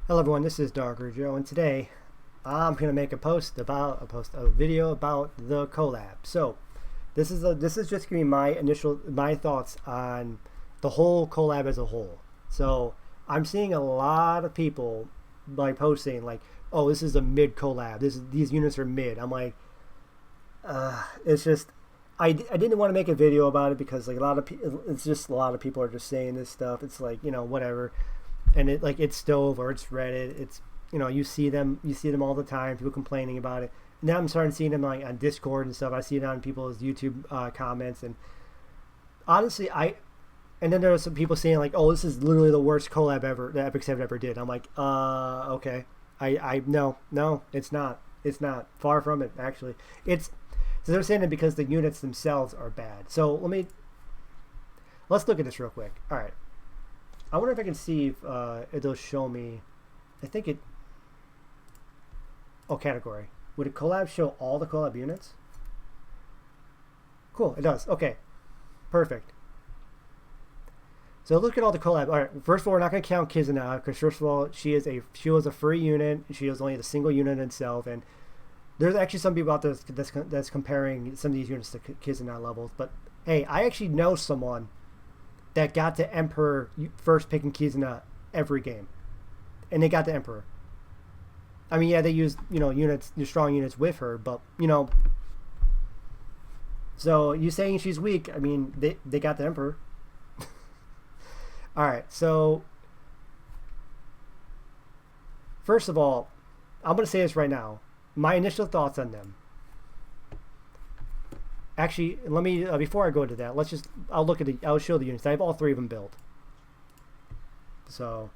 Hello everyone, this is Darker Joe, and today I'm gonna make a video about the collab. So this is just gonna be my thoughts on the whole collab as a whole. So I'm seeing a lot of people like posting like, oh, this is a mid collab. These units are mid. I'm like, it's just I didn't want to make a video about it because like it's just a lot of people are just saying this stuff. It's like, whatever. And it's stove or it's Reddit. It's, you see them all the time. People complaining about it. And now I'm starting seeing them like on Discord and stuff. I see it on people's YouTube comments. And honestly, and then there were some people saying like, oh, this is literally the worst collab ever that Epic 7 ever did. I'm like, okay. No, it's not. It's not. Far from it, actually. So they're saying it because the units themselves are bad. So let's look at this real quick. All right. I wonder if I can see if it'll show me. I think it. Oh, category. Would a collab show all the collab units? Cool, it does. Okay, perfect. So look at all the collab. All right, first of all, we're not going to count Kizuna because first of all, she was a free unit. She was only the single unit itself, and there's actually some people out there that's comparing some of these units to Kizuna levels. But hey, I actually know someone that got to Emperor first picking Kizuna every game. And they got the Emperor. I mean, yeah, they used, units, strong units with her, but, so you saying she's weak, I mean, they got the Emperor. Alright, so first of all, I'm going to say this right now. My initial thoughts on them. Actually, let me before I go into that, I'll show the units. I have all three of them built. So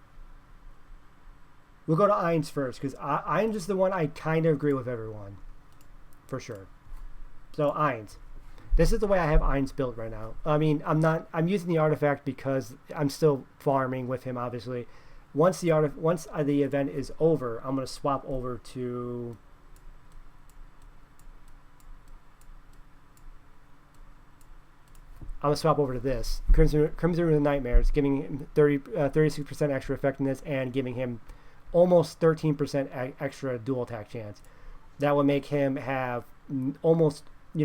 we'll go to Ainz first because Ainz is the one I kind of agree with everyone, for sure. So Ainz, this is the way I have Ainz built right now. I mean, I'm using the artifact because I'm still farming with him. Obviously, once the event is over, I'm gonna swap over to. I'm going to swap over to this. Crimson Room of Nightmares, giving him 36% extra effectiveness and giving him almost 13% extra dual attack chance. That would make him have almost have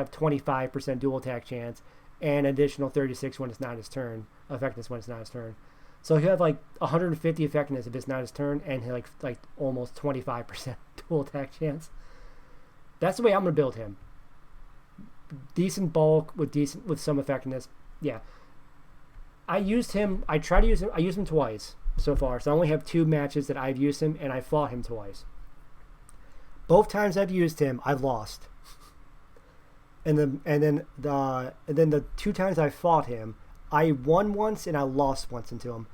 25% dual attack chance and additional 36 when it's not his turn, effectiveness when it's not his turn. So he'll have like 150 effectiveness if it's not his turn and like almost 25% dual attack chance. That's the way I'm going to build him. Decent bulk with some effectiveness. Yeah, I used him. I used him twice so far. So I only have 2 matches that I've used him, and I fought him twice. Both times I've used him, I've lost. And then the 2 times I fought him, I won once and I lost once into him.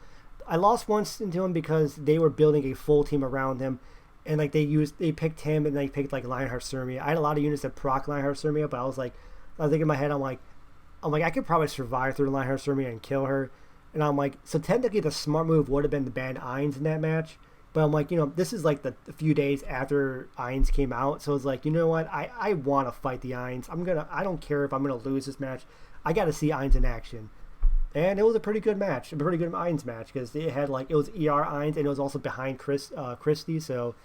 I lost once into him because they were building a full team around him. And like they picked him and they picked like Lionheart Surmia. I had a lot of units that proc Lionheart Surmia, but I was thinking in my head, I'm like I could probably survive through Lionheart Surmia and kill her. And I'm like, so technically the smart move would have been to ban Ainz in that match. But I'm like, this is like a few days after Ainz came out, so it's like, you know what, I want to fight the Ainz. I don't care if I'm gonna lose this match. I got to see Ainz in action. And it was a pretty good match, a pretty good Ainz match because it was ER Ainz and it was also behind Christie, so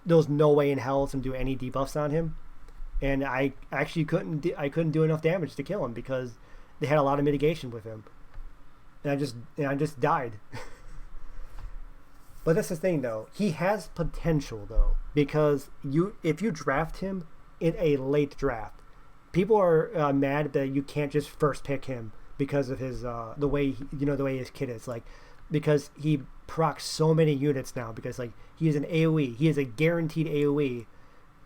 there was no way in hell to do any debuffs on him, and I actually couldn't do enough damage to kill him because they had a lot of mitigation with him, and I just died. But that's the thing though, he has potential though, because if you draft him in a late draft, people are mad that you can't just first pick him because of his the way his kit is, like, because he procs so many units now, because like he is an AoE, he is a guaranteed AoE,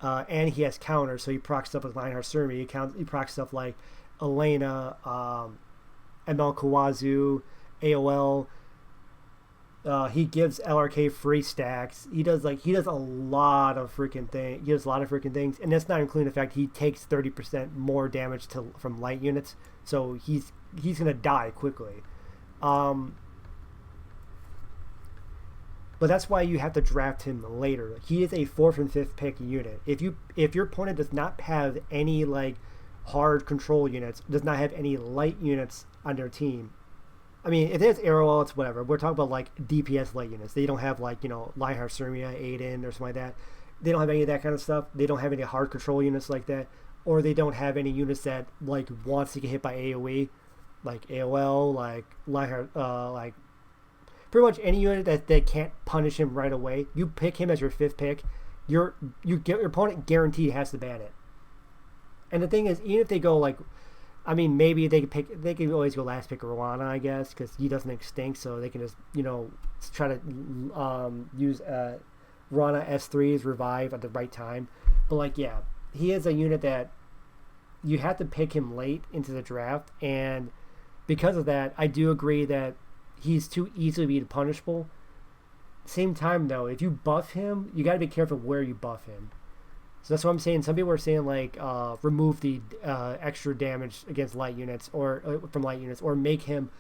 and he has counters, so he procs stuff with Lionheart Surmia, he procs stuff like Elena, ML Kawazu, AOL. He gives LRK free stacks. He does a lot of freaking things. He does a lot of freaking things, and that's not including the fact he takes 30% more damage from light units. So he's gonna die quickly. But that's why you have to draft him later. He is a 4th and 5th pick unit. If your opponent does not have any like hard control units, does not have any light units on their team, I mean, if there's arrow, it's whatever. We're talking about like DPS light units. They don't have like Lionheart, Surmia, Aiden, or something like that. They don't have any of that kind of stuff. They don't have any hard control units like that, or they don't have any units that like wants to get hit by AOE, like AOL, like Lionheart, like pretty much any unit that can't punish him right away. You pick him as your 5th pick. Your opponent guaranteed has to ban it. And the thing is, even if they go like, I mean, maybe they can always go last pick Rwana, I guess, because he doesn't extinct, so they can just try to use Rwana S3's revive at the right time. But like, yeah, he is a unit that you have to pick him late into the draft, and because of that, I do agree that he's too easily punishable. Same time though, if you buff him, you got to be careful where you buff him. So that's what I'm saying. Some people are saying like remove the extra damage against light units or from light units, or make him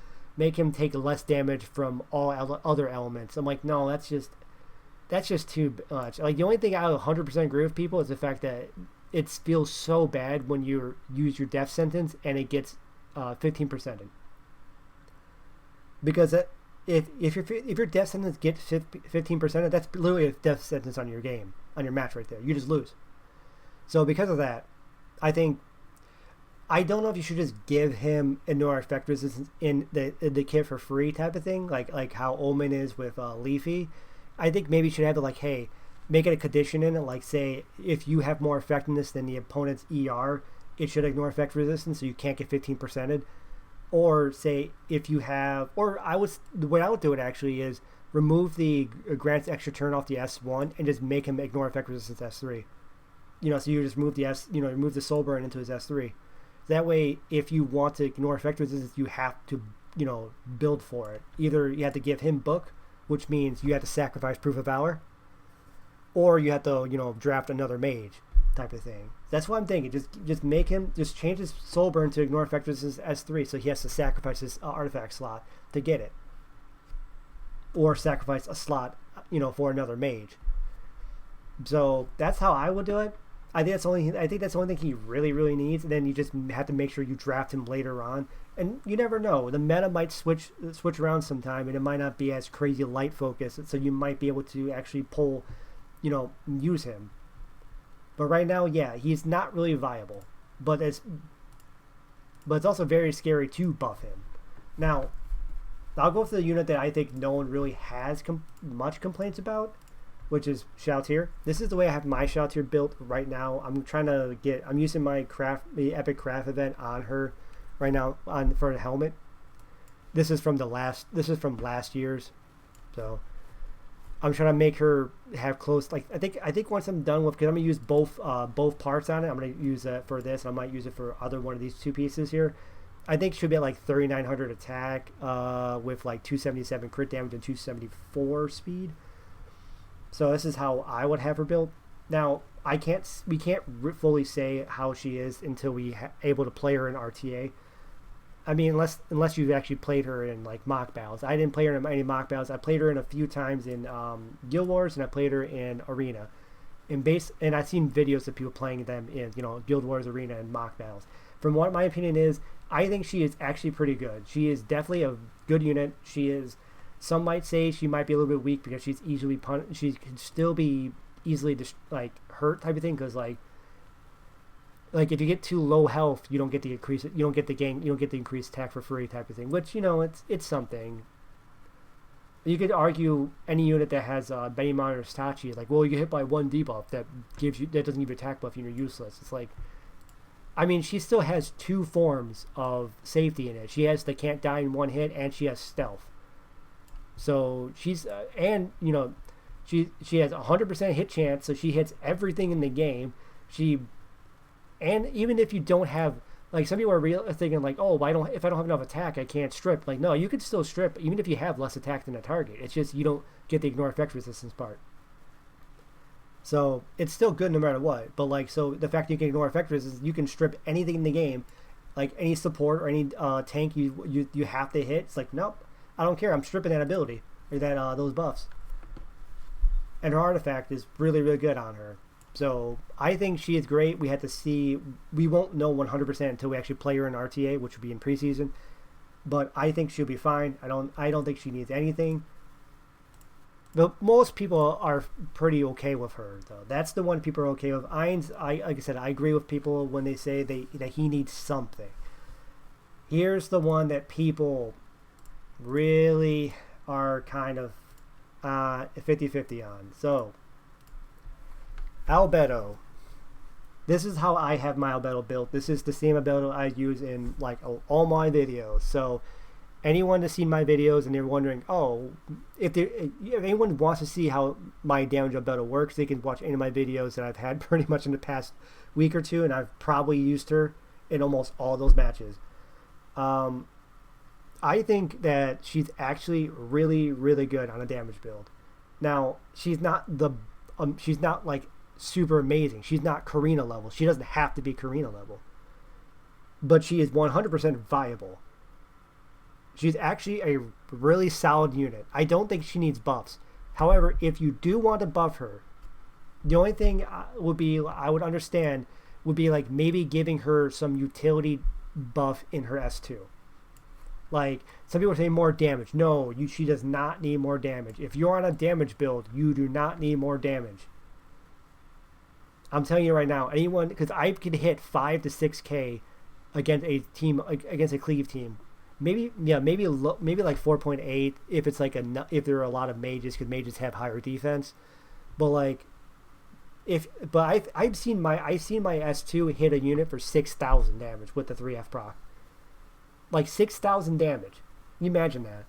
take less damage from all other elements. I'm like, no, that's just too much. Like the only thing I 100% agree with people is the fact that it feels so bad when you use your death sentence and it gets 15%. Because if your death sentence gets 15%, that's literally a death sentence on your game, on your match right there. You just lose. So because of that, I don't know if you should just give him Ignore Effect Resistance in the kit for free type of thing, like how Omen is with Leafy. I think maybe you should have to like, hey, make it a condition in it, like say if you have more effectiveness than the opponent's ER, it should ignore effect resistance, so you can't get 15%. Or say if you have, the way I would do it actually is remove the grants extra turn off the S1 and just make him ignore effect resistance S3. So you just move remove the soul burn into his S3. That way, if you want to ignore effect resistance, you have to, build for it. Either you have to give him book, which means you have to sacrifice proof of valor, or you have to, draft another mage type of thing. That's what I'm thinking. Just make him, just change his soul burn to ignore effect resistance S3, so he has to sacrifice his artifact slot to get it, or sacrifice a slot, for another mage. So that's how I would do it. I think that's the only thing he really, really needs. And then you just have to make sure you draft him later on. And you never know. The meta might switch around sometime, and it might not be as crazy light focused. So you might be able to actually pull, use him. But right now, yeah, he's not really viable. But it's also very scary to buff him. Now, I'll go for the unit that I think no one really has much complaints about, which is Shalltear. This is the way I have my Shalltear built right now. I'm using the Epic Craft event on her right now for the helmet. This is from last year's. So I'm trying to make her have close, like I think once I'm done with, because I'm gonna use both parts on it. I'm gonna use it for this, and I might use it for other one of these two pieces here. I think she'll be at like 3,900 attack with like 277 crit damage and 274 speed. So this is how I would have her built. Now we can't fully say how she is until we able to play her in RTA. I mean, unless you've actually played her in like mock battles. I didn't play her in any mock battles. I played her in a few times in Guild Wars, and I played her in Arena. And I've seen videos of people playing them in Guild Wars, Arena, and mock battles. From what my opinion is, I think she is actually pretty good. She is definitely a good unit. She is. Some might say she might be a little bit weak because she's easily she can still be easily hurt type of thing, because like if you get too low health, you don't get the increased attack for free type of thing, which it's something. You could argue any unit that has Benimon or Stachi, like, well, you get hit by one debuff that doesn't give you attack buff and you're useless. It's like, I mean, she still has two forms of safety in it. She has the can't die in one hit, and she has stealth. So she's she has 100% hit chance, so she hits everything in the game. And even if you don't have, like, some people are thinking like, oh, if I don't have enough attack, I can't strip. Like, no, you can still strip even if you have less attack than a target. It's just you don't get the ignore effect resistance part. So it's still good no matter what. But like, so the fact that you can ignore effect resistance, you can strip anything in the game, like any support or any tank you have to hit. It's like, nope, I don't care. I'm stripping that ability or that those buffs. And her artifact is really, really good on her. So I think she is great. We have to see. We won't know 100% until we actually play her in RTA, which will be in preseason. but I think she'll be fine. I don't think she needs anything. But most people are pretty okay with her, though. That's the one people are okay with. Ainz, like I said, I agree with people when they say that he needs something. Here's the one that people really are kind of 50-50 on. So, Albedo. This is how I have my Albedo built. This is the same Albedo I use in like all my videos. So, anyone that's seen my videos and they're wondering, oh, if anyone wants to see how my damage Albedo works, they can watch any of my videos that I've had pretty much in the past week or two, and I've probably used her in almost all those matches. I think that she's actually really, really good on a damage build. Now, she's not like super amazing. She's not Karina level. She doesn't have to be Karina level. But she is 100% viable. She's actually a really solid unit. I don't think she needs buffs. However, if you do want to buff her, the only thing I would understand would be like maybe giving her some utility buff in her S2. Like, some people say more damage. No, she does not need more damage. If you're on a damage build, you do not need more damage. I'm telling you right now, anyone, because I can hit 5 to 6K against a team, against a cleave team. Maybe like 4.8 if it's like if there are a lot of mages, because mages have higher defense. But like, I've seen my S2 hit a unit for 6,000 damage with the 3F proc. Like 6,000 damage. Can you imagine that?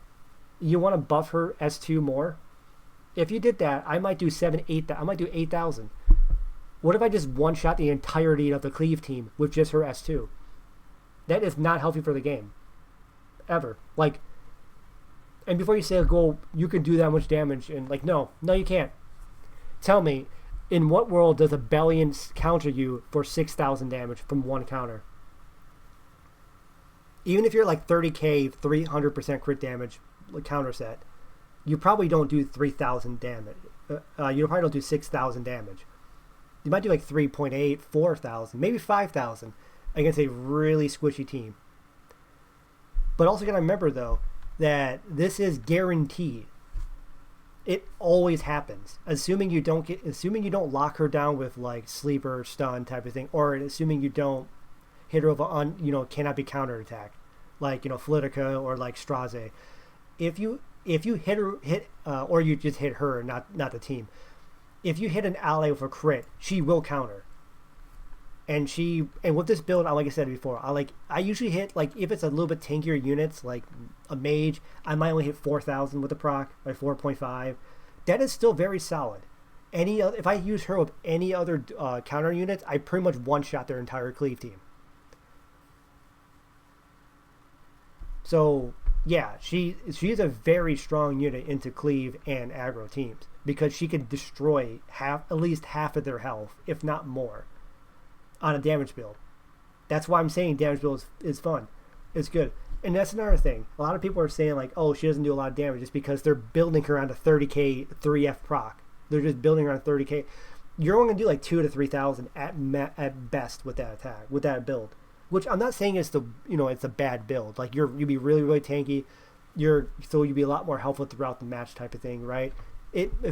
You want to buff her S2 more? If you did that, I might do 8,000. What if I just one-shot the entirety of the cleave team with just her S2? That is not healthy for the game. Ever. Like, and before you say a goal, you can do that much damage, and like, no, you can't. Tell me, in what world does a Bellion counter you for 6,000 damage from one counter? Even if you're like 30k, 300% crit damage counter set, you probably don't do 3,000 damage. You probably don't do 6,000 damage. You might do like 3.8, 4,000, maybe 5,000 against a really squishy team. But also gotta remember though that this is guaranteed. It always happens, assuming you don't lock her down with like sleeper stun type of thing, or assuming you don't hit her with cannot be counterattacked, like Flitica or like Straze. If you hit or you just hit her, not the team. If you hit an ally with a crit, she will counter. And with this build, like I said before, I usually hit, like, if it's a little bit tankier units, like a mage, I might only hit 4,000 with the proc, or 4.5. That is still very solid. If I use her with any other counter units, I pretty much one-shot their entire cleave team. So, yeah, she is a very strong unit into cleave and aggro teams, because she can destroy at least half of their health, if not more, on a damage build. That's why I'm saying damage build is fun. It's good. And that's another thing. A lot of people are saying like, oh, she doesn't do a lot of damage just because they're building her on a 30k 3F proc. They're just building her on 30k. You're only going to do like 2 to 3,000 at best with that attack, with that build. Which I'm not saying it's it's a bad build. Like you'd be really, really tanky. You'd be a lot more helpful throughout the match type of thing, right?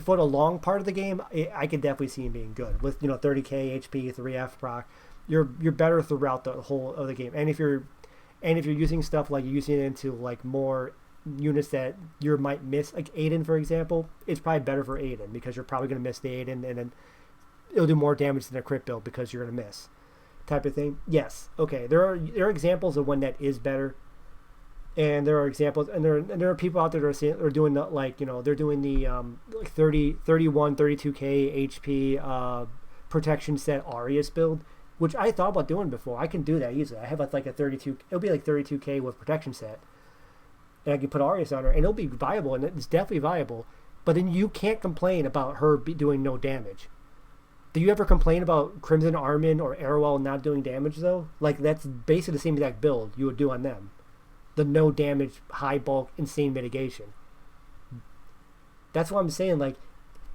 For the long part of the game, I could definitely see him being good with 30k HP, 3F proc. You're better throughout the whole of the game, and if you're using stuff like you're using it into like more units that you might miss, like Aiden for example, it's probably better for Aiden because you're probably gonna miss the Aiden, and then it'll do more damage than a crit build because you're gonna miss, type of thing. Yes, okay, there are examples of when that is better. And there are examples, and there are people out there that are doing the, they're doing the like 31, 32k HP protection set Arius build, which I thought about doing before. I can do that easily. I have like a 32. It'll be like 32k with protection set, and I can put Arius on her, and it'll be viable, and it's definitely viable. But then you can't complain about her doing no damage. Do you ever complain about Crimson Armin or Arrowell not doing damage though? Like that's basically the same exact build you would do on them. The no damage, high bulk, insane mitigation. That's what I'm saying. Like,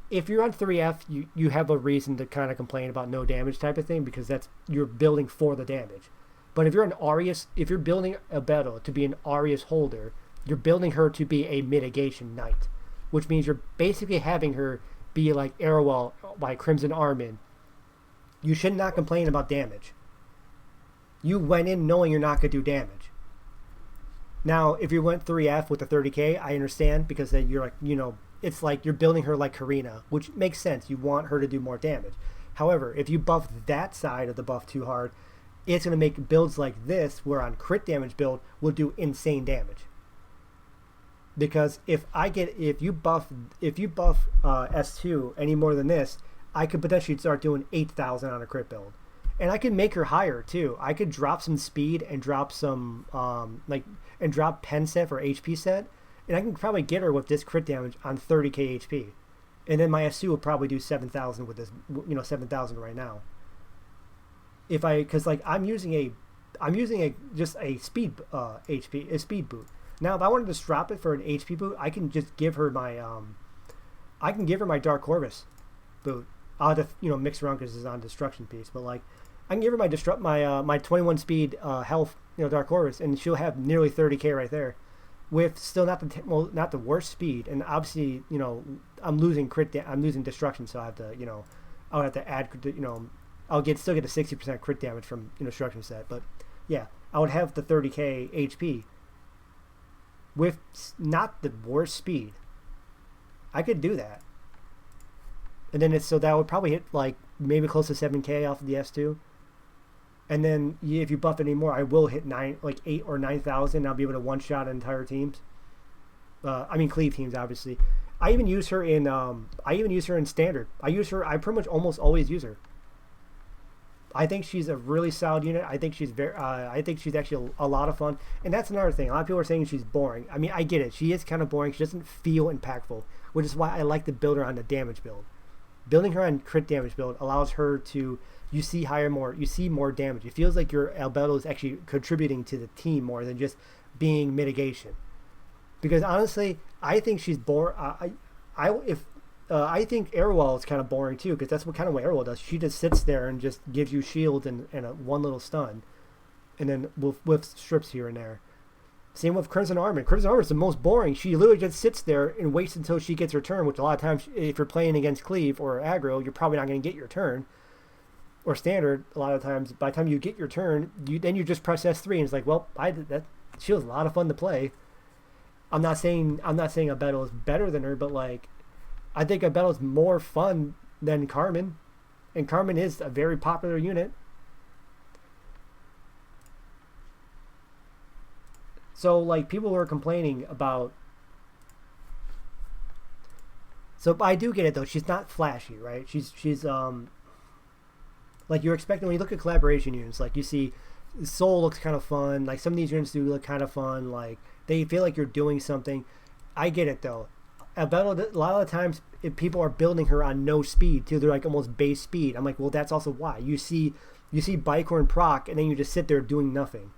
if you're on 3F, you have a reason to kind of complain about no damage type of thing because you're building for the damage. But if you're an Arius, if you're building Albedo to be an Arius holder, you're building her to be a mitigation knight, which means you're basically having her be like Arrowell by Crimson Armin. You should not complain about damage. You went in knowing you're not going to do damage. Now, if you went 3F with the 30k, I understand, because then you're like, you know, it's like you're building her like Karina, which makes sense. You want her to do more damage. However, if you buff that side of the buff too hard, it's going to make builds like this, where on crit damage build, will do insane damage. Because if you buff S2 any more than this, I could potentially start doing 8,000 on a crit build. And I could make her higher too. I could drop some speed and drop some drop pen set for HP set, and I can probably get her with this crit damage on 30k HP. And then my S2 will probably do 7,000 with this, 7,000 right now. Because like I'm using just a speed a speed boot. Now if I wanted to strap it for an HP boot, I can just give her my Dark Corvus boot. I'll have to mix around because it's on destruction piece, but like I can give her my 21 speed health Dark Corvus, and she'll have nearly 30k right there, with still not the worst speed. And obviously I'm losing destruction, so I have to I would have to add I'll still get a 60% crit damage from destruction set, but yeah, I would have the 30k HP with not the worst speed. I could do that. And then that would probably hit like maybe close to 7k off of the S2. And then if you buff it anymore, I will hit 8 or 9,000. I'll be able to one shot entire teams. Cleave teams, obviously. I even use her in standard. I pretty much almost always use her. I think she's a really solid unit. I think she's actually a lot of fun. And that's another thing. A lot of people are saying she's boring. I mean, I get it. She is kind of boring. She doesn't feel impactful, which is why I like to build her on the damage build. Building her on crit damage build allows her to see more damage. It feels like your Albedo is actually contributing to the team more than just being mitigation. Because honestly, I think she's boring. I think Arrowell is kind of boring too, because that's what kind of what Arrowell does. She just sits there and just gives you shield and one little stun, and then with strips here and there. Same with Crimson Armin. Crimson Armin is the most boring. She literally just sits there and waits until she gets her turn, which a lot of times, if you're playing against cleave or aggro, you're probably not going to get your turn. Or standard, a lot of times, by the time you get your turn, you just press S3 and it's like, well, she was a lot of fun to play. I'm not saying Albedo is better than her, but like, I think Albedo is more fun than Carmen, and Carmen is a very popular unit. So like, people were complaining about. So I do get it though. She's not flashy, right? She's like you're expecting when you look at collaboration units. Like you see, Soul looks kind of fun. Like some of these units do look kind of fun. Like they feel like you're doing something. I get it though. Albedo, a lot of the times, if people are building her on no speed too, they're like almost base speed. I'm like, well, that's also why you see Bicorn proc, and then you just sit there doing nothing,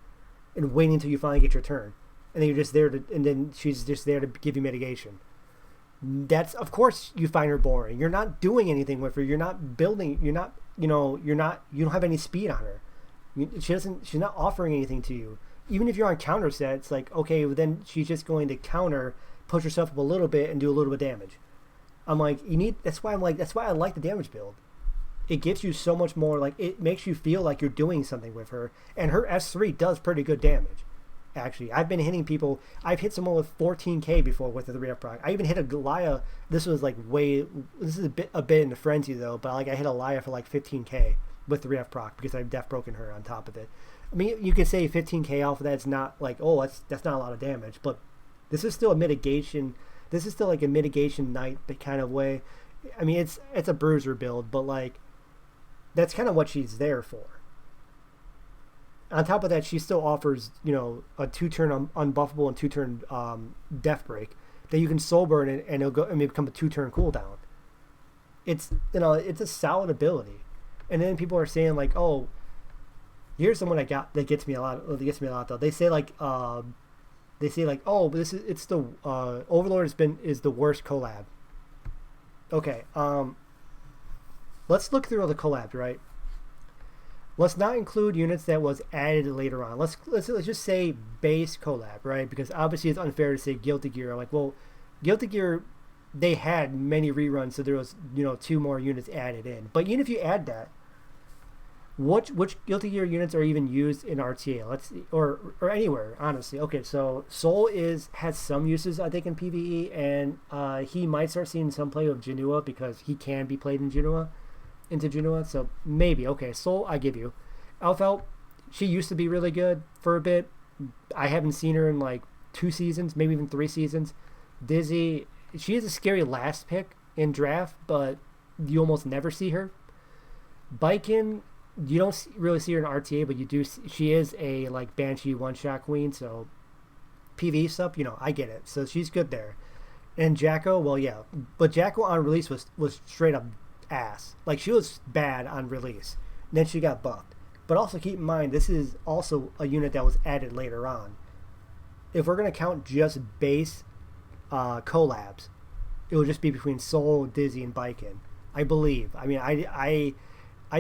and waiting until you finally get your turn, and then you're just there and then she's just there to give you mitigation. That's, of course, you find her boring. You're not doing anything with her. You're not building. You don't have any speed on her. She's not offering anything to you. Even if you're on counter set, it's like, okay, well, then she's just going to counter, push herself up a little bit, and do a little bit of damage. I'm like, that's why I like the damage build. It gives you so much more, like, it makes you feel like you're doing something with her. And her S3 does pretty good damage, actually. I've been hitting people, I've hit someone with 14k before with the 3F proc. I even hit a Goliath, this is a bit in the frenzy though, but like I hit a Goliath for like 15k with the 3F proc because I've def broken her on top of it. I mean, you could say 15k off of that, it's not like, oh, that's not a lot of damage, but this is still a mitigation. This is still like a mitigation knight kind of way. I mean, it's a bruiser build, but like that's kind of what she's there for. On top of that, she still offers a 2-turn unbuffable and 2-turn death break that you can soul burn and it'll go and become a 2-turn cooldown. It's it's a solid ability. And then people are saying like, oh, here's someone that gets me a lot. Though they say like. Oh, it's the Overlord is the worst collab. Okay, let's look through all the collabs, right? Let's not include units that was added later on. Let's just say base collab, right? Because obviously it's unfair to say Guilty Gear. Like, well, Guilty Gear, they had many reruns, so there was 2 more units added in. But even if you add that, which Guilty Gear units are even used in RTA? Let's see, or anywhere, honestly. Okay, so Soul has some uses, I think, in PvE, and he might start seeing some play with Genoa because he can be played in Genoa, so maybe. Okay, Soul, I give you. Elfelt, she used to be really good for a bit. I haven't seen her in like 2 seasons, maybe even 3 seasons. Dizzy, she is a scary last pick in draft, but you almost never see her. Bicorn, you don't really see her in RTA, but you do. She is a like Banshee one-shot queen, so PvE stuff, I get it. So she's good there. And Jacko, well, yeah, but Jacko on release was straight up ass. Like, she was bad on release. And then she got buffed. But also keep in mind, this is also a unit that was added later on. If we're gonna count just base collabs, it would just be between Soul, Dizzy, and Bicorn, I believe. I mean, I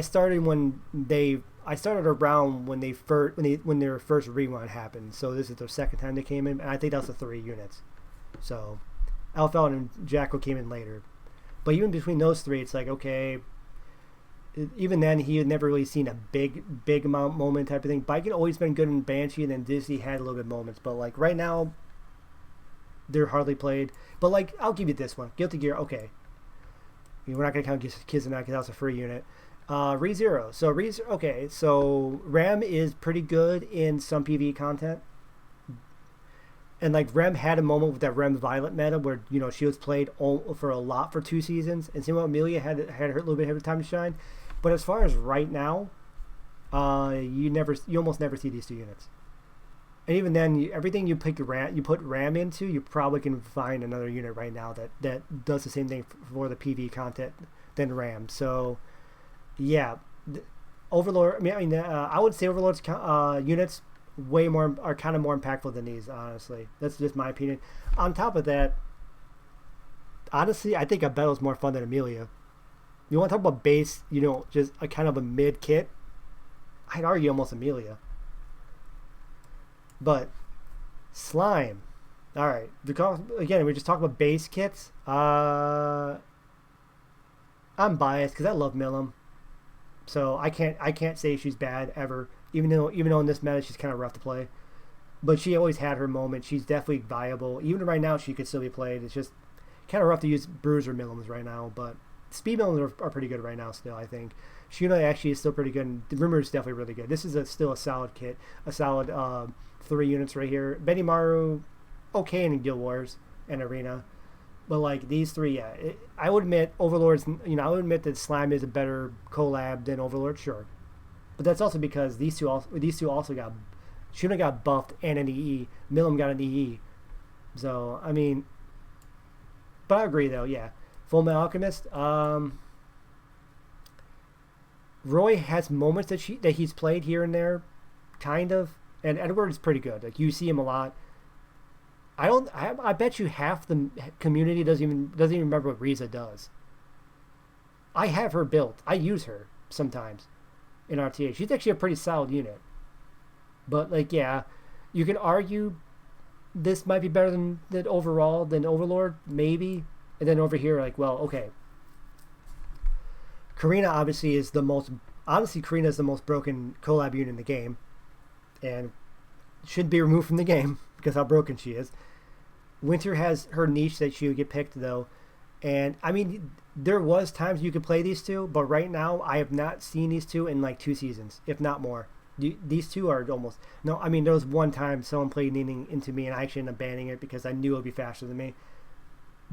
started around when their first rerun happened. So this is their second time they came in, and I think that's the 3 units. So Elfeld and Jacko came in later. But even between those 3, it's like, okay, even then he had never really seen a big amount moment type of thing. Bicorn always been good in Banshee, and then Disney had a little bit moments. But like right now, they're hardly played. But like, I'll give you this one, Guilty Gear. Okay, we're not gonna count Kizuna because that's a free unit. ReZero. So Ram is pretty good in some PvE content. And like Rem had a moment with that Rem Violet meta where she was played for a lot for 2 seasons, and same with Amelia had her little bit of time to shine. But as far as right now, you almost never see these 2 units. And even then, everything you put Ram into, you probably can find another unit right now that does the same thing for the PvE content than Ram. So yeah, Overlord. I would say Overlord's units are kind of more impactful than these. Honestly, that's just my opinion. On top of that, honestly, I think Albedo's more fun than Amelia. You want to talk about base, just a kind of a mid kit? I'd argue almost Amelia. But Slime. All right. Again, we just talk about base kits. I'm biased because I love Milim. So I can't say she's bad ever, even though in this meta she's kind of rough to play. But she always had her moment. She's definitely viable. Even right now she could still be played. It's just kind of rough to use Bruiser Milims right now. But Speed Milims are pretty good right now still, I think. Shuna actually is still pretty good. And the Rimmer is definitely really good. This is still a solid kit. A solid 3 units right here. Benimaru, okay in Guild Wars and Arena. But like these 3, yeah, I would admit Overlord's. I would admit that Slime is a better collab than Overlord, sure. But that's also because these two also got Shuna got buffed and an EE. Milim got an EE. So I mean, but I agree though. Yeah, Fullmetal Alchemist. Roy has moments that he's played here and there, kind of, and Edward is pretty good. Like you see him a lot. I bet you half the community doesn't even remember what Riza does. I have her built. I use her sometimes in RTA. She's actually a pretty solid unit. But like, yeah, you can argue this might be better than Overlord, maybe. And then over here, like, well, okay. Karina obviously is the most broken collab unit in the game, and should be removed from the game because how broken she is. Winter has her niche that she would get picked though, and I mean there was times you could play these 2, but right now I have not seen these 2 in like 2 seasons, if not more. These 2 are almost no. I mean there was one time someone played Leaning into me and I actually ended up banning it because I knew it would be faster than me.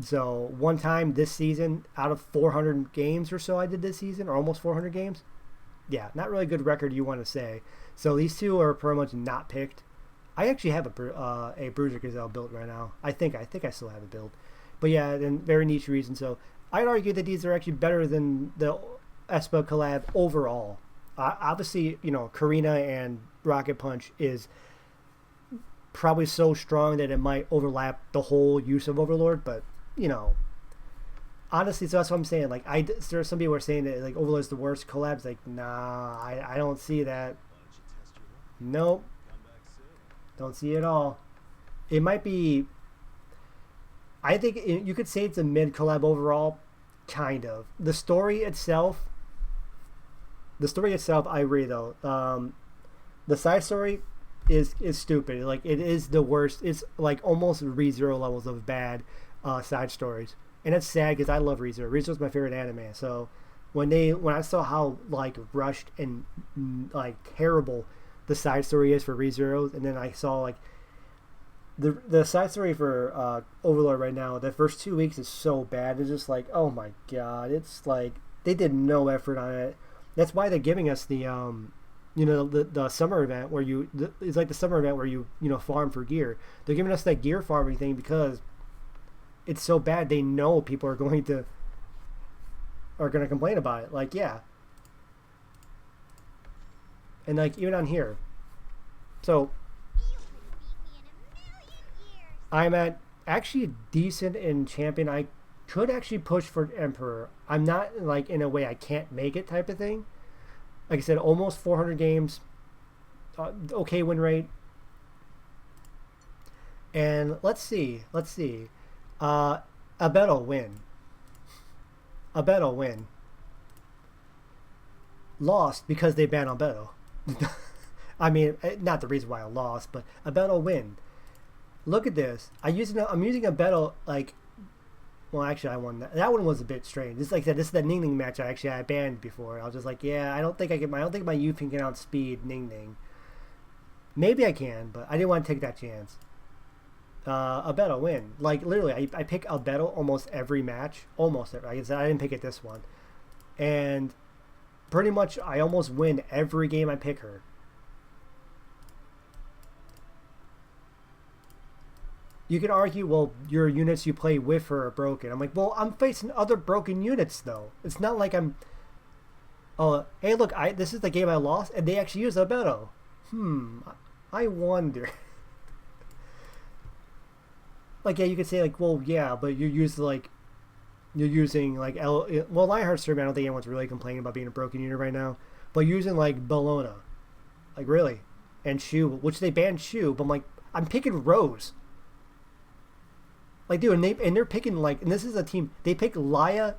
So one time this season, out of 400 games or so I did this season, or almost 400 games, yeah, not really a good record you want to say. So these 2 are pretty much not picked. I actually have a Bruiser Gazelle built right now. I think I still have it built. But yeah, then very niche reason. So I'd argue that these are actually better than the Espa collab overall. Obviously, Karina and Rocket Punch is probably so strong that it might overlap the whole use of Overlord. But honestly, so that's what I'm saying. Like, there's some people were saying that like Overlord's the worst. Collab's like, nah, I don't see that. Nope, don't see it at all. It might be. I think you could say it's a mid collab overall, kind of. The story itself, I agree though. The side story is stupid. Like it is the worst. It's like almost ReZero levels of bad side stories, and it's sad because I love ReZero. ReZero's my favorite anime. So when I saw how like rushed and like terrible the side story is for ReZero, and then I saw like the side story for Overlord right now, the first 2 weeks is so bad. It's just like, oh my god, it's like they did no effort on it. That's why they're giving us the the summer event where it's like the summer event where you farm for gear. They're giving us that gear farming thing because it's so bad. They know people are going to complain about it. Like, yeah, and like even on here, so I'm at actually decent in champion. I could actually push for Emperor. I'm not like in a way I can't make it type of thing. Like I said, almost 400 games, okay win rate. And let's see. Albedo win. Albedo win. Lost because they banned Albedo. I mean, not the reason why I lost, but Albedo win. Look at this. I'm using Albedo like. Well, actually, I won that. That one was a bit strange. This, like I said, this is the Ning Ning match I banned before. I was just like, yeah, I don't think my Yuping can outspeed Ning Ning. Maybe I can, but I didn't want to take that chance. Albedo win. Like literally, I pick Albedo almost every match. Almost every. I didn't pick it this one, and pretty much I almost win every game I pick her. You can argue, well, your units you play with her are broken. I'm like, well, I'm facing other broken units, though. It's not like I'm... Oh, hey, look, this is the game I lost, and they actually used Albedo. I wonder. Like, yeah, you could say, like, well, yeah, but you're using, like, well, Lionheart Sermon, I don't think anyone's really complaining about being a broken unit right now. But using, like, Bologna. Like, really. And Shu, which they banned Shu, but I'm like, I'm picking Rose. Like, dude, and they're picking, like, and this is a team, they pick Laya,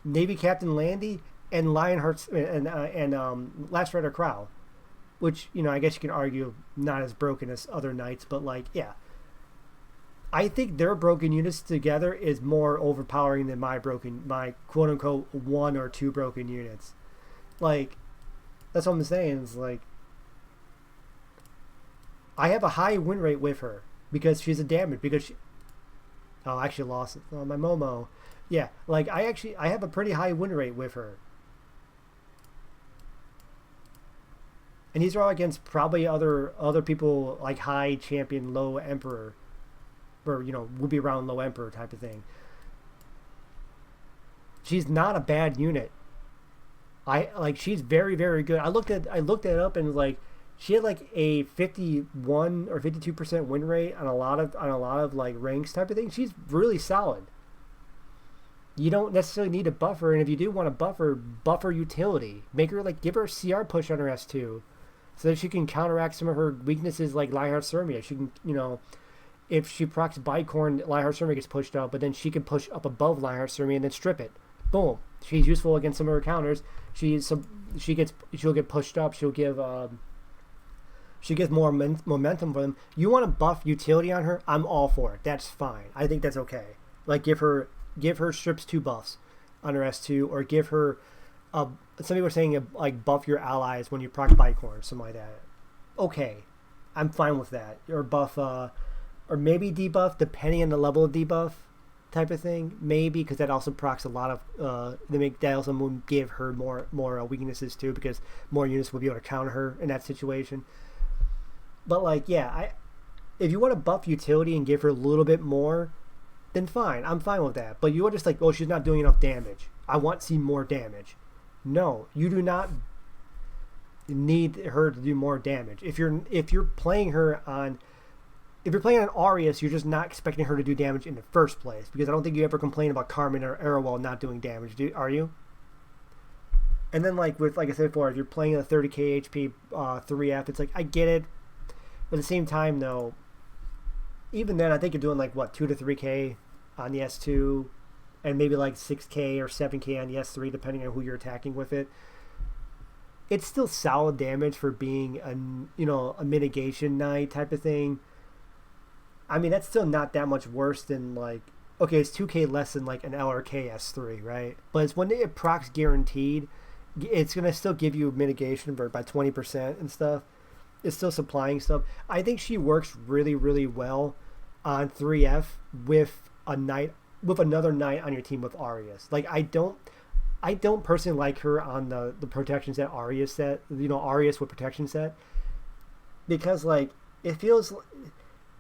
Navy Captain Landy, and Lionheart, and Last Rider Crow, which, I guess you can argue not as broken as other knights, but, like, yeah. I think their broken units together is more overpowering than my quote-unquote 1 or 2 broken units. Like, that's what I'm saying, is, like, I have a high win rate with her, because she's a damage, because she... Oh, I actually lost it. Oh, my Momo. Yeah, like, I have a pretty high win rate with her. And these are all against probably other people, like, high champion, low emperor. Or, would be around low emperor type of thing. She's not a bad unit. She's very, very good. I looked it up and, like, she had like a 51 or 52% win rate on a lot of like ranks type of thing. She's really solid. You don't necessarily need to buff her, and if you do want to buff her utility. Make her give her a CR push on her S2, so that she can counteract some of her weaknesses like Lionheart Sermia. She can, if she procs Bicorn, Lionheart Sermia gets pushed out, but then she can push up above Lionheart Sermia and then strip it. Boom. She's useful against some of her counters. She'll get pushed up. She gets more momentum for them. You want to buff utility on her? I'm all for it. That's fine. I think that's okay. Like, give her strips 2 buffs on her S2, or give her some people are saying like buff your allies when you proc Bicorn, something like that. Okay, I'm fine with that. Or buff, or maybe debuff depending on the level of debuff type of thing. Maybe, because that also procs a lot of that also will give her more weaknesses too, because more units will be able to counter her in that situation. But, like, yeah, if you want to buff utility and give her a little bit more, then fine. I'm fine with that. But you are just like, oh, she's not doing enough damage. I want to see more damage. No, you do not need her to do more damage. If you're playing her on if you're playing on Aureus, you're just not expecting her to do damage in the first place, because I don't think you ever complain about Carmen or Arrowwell not doing damage, are you? And then like I said before, if you're playing a 30k HP 3F, it's like, I get it, but at the same time though, even then I think you're doing like what, 2 to 3k on the S2, and maybe like 6k or 7k on the S3, depending on who you're attacking with it. It's still solid damage for being a mitigation knight type of thing. I mean, that's still not that much worse than like, okay, it's 2k less than like an LRK S3, right? But it's when it procs guaranteed, it's gonna still give you mitigation by 20% and stuff. It's still supplying stuff. I think she works really, really well on 3F with another knight on your team with Aureus. Like I don't personally like her on the protection set Aureus set, Aureus with protection set, because like it feels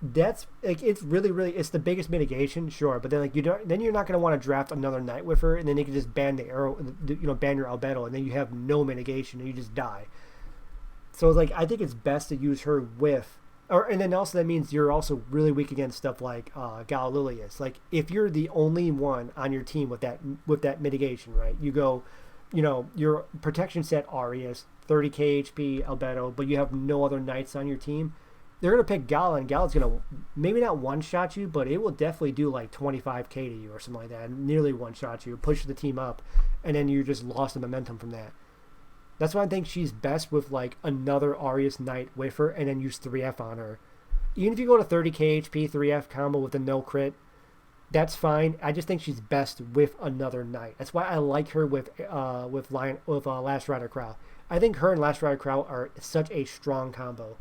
that's like, it's really, really, it's the biggest mitigation, sure, but then like then you're not going to want to draft another knight with her, and then you can just ban the arrow, ban your Albedo, and then you have no mitigation and you just die. So like I think it's best to use her with, and then also that means you're also really weak against stuff like Galililius. Like if you're the only one on your team with that mitigation, right? You go, your protection set Aureus, 30k HP Albedo, but you have no other knights on your team. They're going to pick Gala, and Gala's going to maybe not one-shot you, but it will definitely do like 25k to you or something like that, nearly one-shot you, push the team up, and then you just lost the momentum from that. That's why I think she's best with like another Aureus Knight with her, and then use 3F on her. Even if you go to 30k HP 3F combo with a no crit, that's fine. I just think she's best with another Knight. That's why I like her with Last Rider Crow. I think her and Last Rider Crow are such a strong combo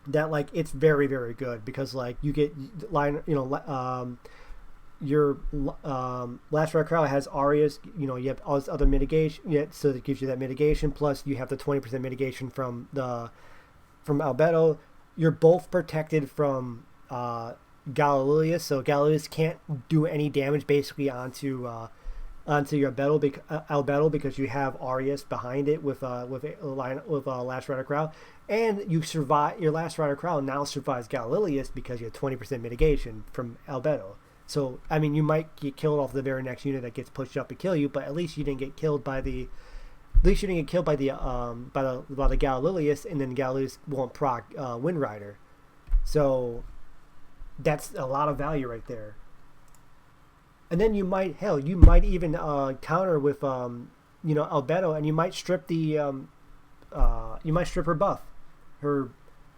that like it's very, very good, because like you get your Last Rider Crow has Aureus, you have all this other mitigation, so it gives you that mitigation, plus you have the 20% mitigation from Albedo. You're both protected from Galililius, so Galililius can't do any damage basically onto your Albedo, because you have Aureus behind it with Last Rider Crow, and you survive. Your Last Rider Crow now survives Galililius because you have 20% mitigation from Albedo. So I mean, you might get killed off the very next unit that gets pushed up to kill you, but at least you didn't get killed by the Galililius, and then Galililius won't proc Wind Rider. So that's a lot of value right there. And then you might even counter with Albedo, and you might strip her buff, her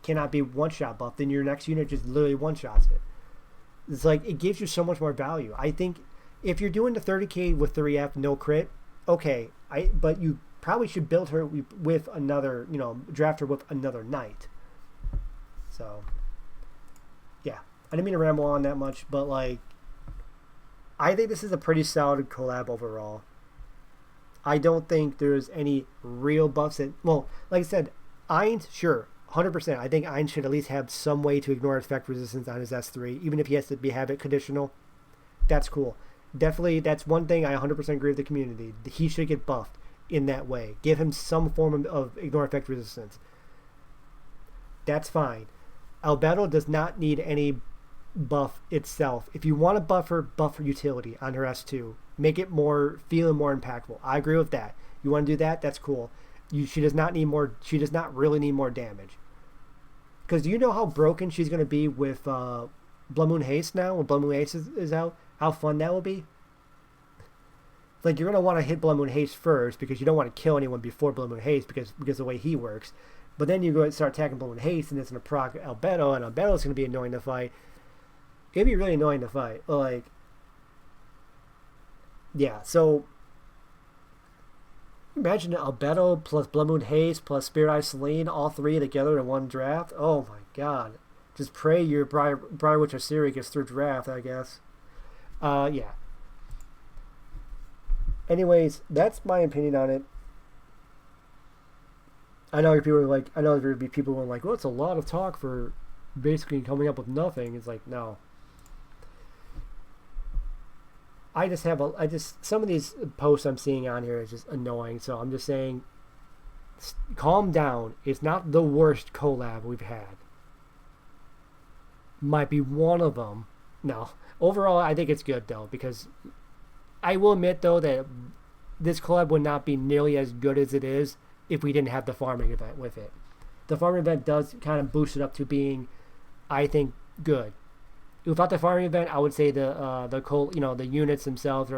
cannot be one shot buff. Then your next unit just literally one shots it. It's like it gives you so much more value. I think if you're doing the 30k with 3F no crit, okay, but you probably should build her with another, draft her with another knight. So yeah, I didn't mean to ramble on that much, but like, I think this is a pretty solid collab overall. I don't think there's any real buffs that, well, like I said, Ainz, sure, 100%. I think Ainz should at least have some way to ignore effect resistance on his S3, even if he has to have it conditional. That's cool. Definitely, that's one thing I 100% agree with the community. He should get buffed in that way. Give him some form of ignore effect resistance. That's fine. Albedo does not need any buff itself. If you want to buff her utility on her S2. Make it feel more impactful. I agree with that. You want to do that? That's cool. She does not really need more damage. Because do you know how broken she's going to be with Blood Moon Haste now, when Blood Moon Haste is out? How fun that will be? Like, you're going to want to hit Blood Moon Haste first, because you don't want to kill anyone before Blood Moon Haste, because of the way he works. But then you go and start attacking Blood Moon Haste, and it's going to proc Albedo, and Albedo's going to be annoying to fight. It'd be really annoying to fight. Like, yeah, so imagine Albedo plus Blood Moon Haste plus Spirit Eye Selene, all three together in one draft. Oh my god. Just pray your Briar Witch Asiri gets through draft, I guess. Yeah. Anyways, that's my opinion on it. I know there would be people who are like, well, it's a lot of talk for basically coming up with nothing. It's like, no. Some of these posts I'm seeing on here is just annoying, so I'm just saying, calm down. It's not the worst collab we've had. might be one of them. No, overall, I think it's good though, because I will admit though that this collab would not be nearly as good as it is if we didn't have the farming event with it. The farming event does kind of boost it up to being, I think, good. Without the farming event, I would say the units themselves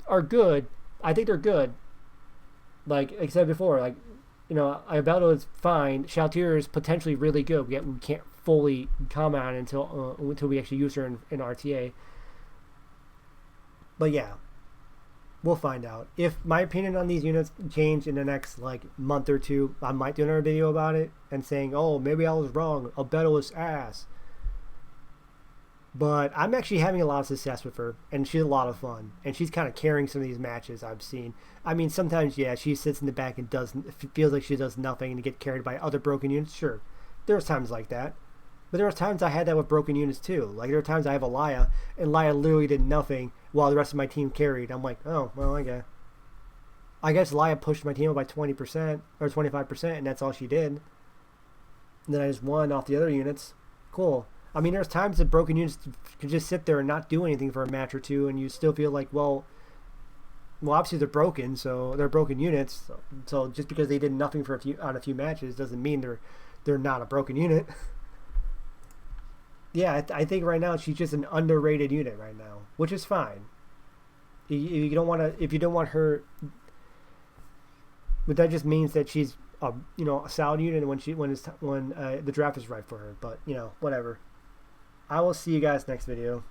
are good. I think they're good. Like I said before, Albedo is fine. Shalltear is potentially really good. We can't fully comment on it until we actually use her in RTA. But yeah, we'll find out. If my opinion on these units change in the next month or two, I might do another video about it and saying, oh, maybe I was wrong. Albedo is ass. But I'm actually having a lot of success with her, and she's a lot of fun. And she's kind of carrying some of these matches I've seen. I mean, sometimes, yeah, she sits in the back and feels like she does nothing and get carried by other broken units. Sure, there's times like that. But there were times I had that with broken units too. Like there were times I have a Laya, and Laya literally did nothing while the rest of my team carried. I'm like, oh, well, I guess Laya pushed my team up by 20% or 25%, and that's all she did. And then I just won off the other units. Cool. I mean, there's times that broken units can just sit there and not do anything for a match or two, and you still feel like, well, obviously they're broken, so they're broken units. So just because they did nothing for a few matches doesn't mean they're not a broken unit. Yeah, I think right now she's just an underrated unit right now, which is fine. If you don't want her, but that just means that she's a solid unit when the draft is right for her. But whatever. I will see you guys next video.